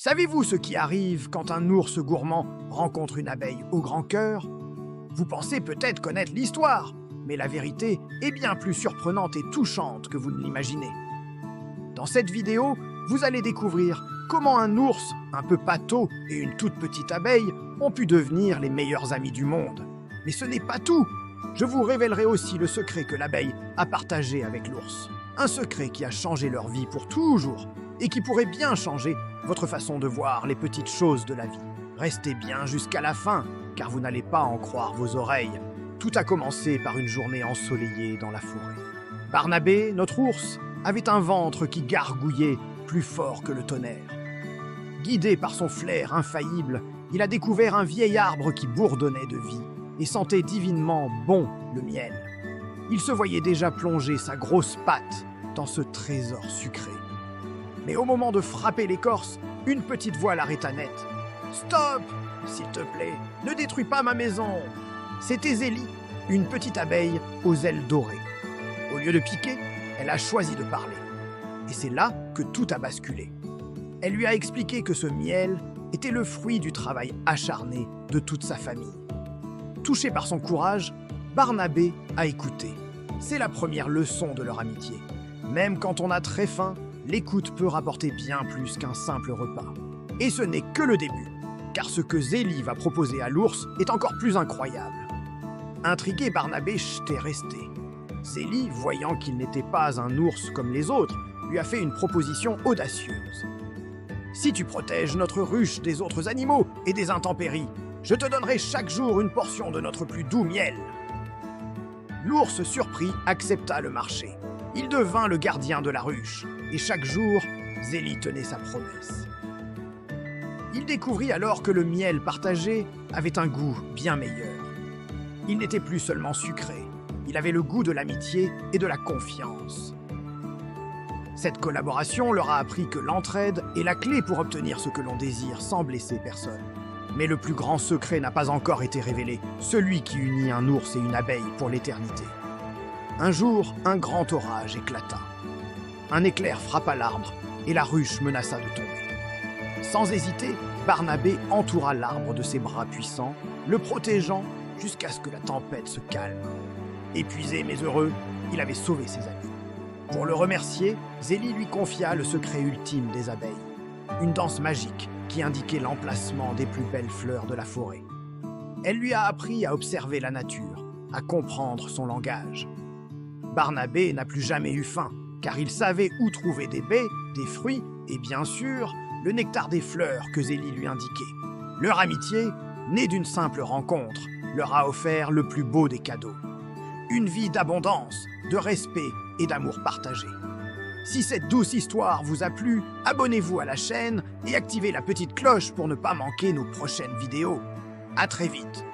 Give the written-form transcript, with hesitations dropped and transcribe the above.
Savez-vous ce qui arrive quand un ours gourmand rencontre une abeille au grand cœur? Vous pensez peut-être connaître l'histoire, mais la vérité est bien plus surprenante et touchante que vous ne l'imaginez. Dans cette vidéo, vous allez découvrir comment un ours, un peu pâteau et une toute petite abeille ont pu devenir les meilleurs amis du monde. Mais ce n'est pas tout. Je vous révélerai aussi le secret que l'abeille a partagé avec l'ours. Un secret qui a changé leur vie pour toujours et qui pourrait bien changer votre façon de voir les petites choses de la vie. Restez bien jusqu'à la fin, car vous n'allez pas en croire vos oreilles. Tout a commencé par une journée ensoleillée dans la forêt. Barnabé, notre ours, avait un ventre qui gargouillait plus fort que le tonnerre. Guidé par son flair infaillible, il a découvert un vieil arbre qui bourdonnait de vie et sentait divinement bon le miel. Il se voyait déjà plonger sa grosse patte dans ce trésor sucré. Mais au moment de frapper l'écorce, une petite voix l'arrêta net. « Stop, s'il te plaît, ne détruis pas ma maison !» C'était Zélie, une petite abeille aux ailes dorées. Au lieu de piquer, elle a choisi de parler. Et c'est là que tout a basculé. Elle lui a expliqué que ce miel était le fruit du travail acharné de toute sa famille. Touché par son courage, Barnabé a écouté. C'est la première leçon de leur amitié. Même quand on a très faim, l'écoute peut rapporter bien plus qu'un simple repas. Et ce n'est que le début, car ce que Zélie va proposer à l'ours est encore plus incroyable. Intrigué, Barnabé est resté. Zélie, voyant qu'il n'était pas un ours comme les autres, lui a fait une proposition audacieuse. « Si tu protèges notre ruche des autres animaux et des intempéries, je te donnerai chaque jour une portion de notre plus doux miel. » L'ours surpris accepta le marché. Il devint le gardien de la ruche, et chaque jour, Zélie tenait sa promesse. Il découvrit alors que le miel partagé avait un goût bien meilleur. Il n'était plus seulement sucré, il avait le goût de l'amitié et de la confiance. Cette collaboration leur a appris que l'entraide est la clé pour obtenir ce que l'on désire sans blesser personne. Mais le plus grand secret n'a pas encore été révélé, celui qui unit un ours et une abeille pour l'éternité. Un jour, un grand orage éclata. Un éclair frappa l'arbre et la ruche menaça de tomber. Sans hésiter, Barnabé entoura l'arbre de ses bras puissants, le protégeant jusqu'à ce que la tempête se calme. Épuisé mais heureux, il avait sauvé ses amis. Pour le remercier, Zélie lui confia le secret ultime des abeilles, une danse magique qui indiquait l'emplacement des plus belles fleurs de la forêt. Elle lui a appris à observer la nature, à comprendre son langage. Barnabé n'a plus jamais eu faim, car il savait où trouver des baies, des fruits et bien sûr, le nectar des fleurs que Zélie lui indiquait. Leur amitié, née d'une simple rencontre, leur a offert le plus beau des cadeaux. Une vie d'abondance, de respect et d'amour partagé. Si cette douce histoire vous a plu, abonnez-vous à la chaîne et activez la petite cloche pour ne pas manquer nos prochaines vidéos. À très vite!